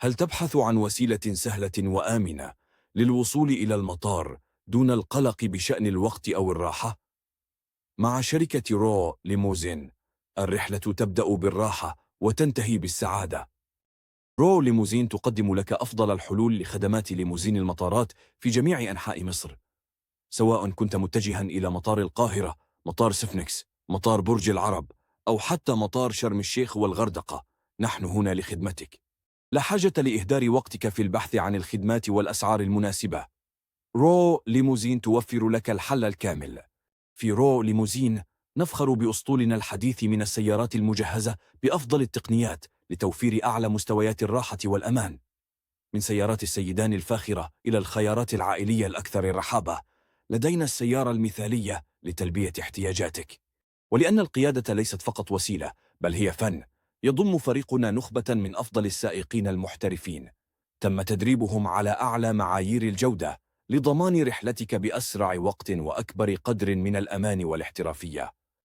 هل تبحث عن وسيلة سهلة وآمنة للوصول إلى المطار دون القلق بشأن الوقت أو الراحة؟ مع شركة رو ليموزين، الرحلة تبدأ بالراحة وتنتهي بالسعادة. رو ليموزين تقدم لك أفضل الحلول لخدمات ليموزين المطارات في جميع أنحاء مصر، سواء كنت متجها إلى مطار القاهرة، مطار سفنكس، مطار برج العرب، أو حتى مطار شرم الشيخ والغردقة. نحن هنا لخدمتك. لا حاجة لإهدار وقتك في البحث عن الخدمات والأسعار المناسبة. رو ليموزين توفر لك الحل الكامل. في رو ليموزين نفخر بأسطولنا الحديث من السيارات المجهزة بأفضل التقنيات لتوفير أعلى مستويات الراحة والأمان. من سيارات السيدان الفاخرة إلى الخيارات العائلية الأكثر رحابة، لدينا السيارة المثالية لتلبية احتياجاتك. ولأن القيادة ليست فقط وسيلة، بل هي فن، يضم فريقنا نخبة من أفضل السائقين المحترفين، تم تدريبهم على أعلى معايير الجودة لضمان رحلتك بأسرع وقت وأكبر قدر من الأمان والاحترافية.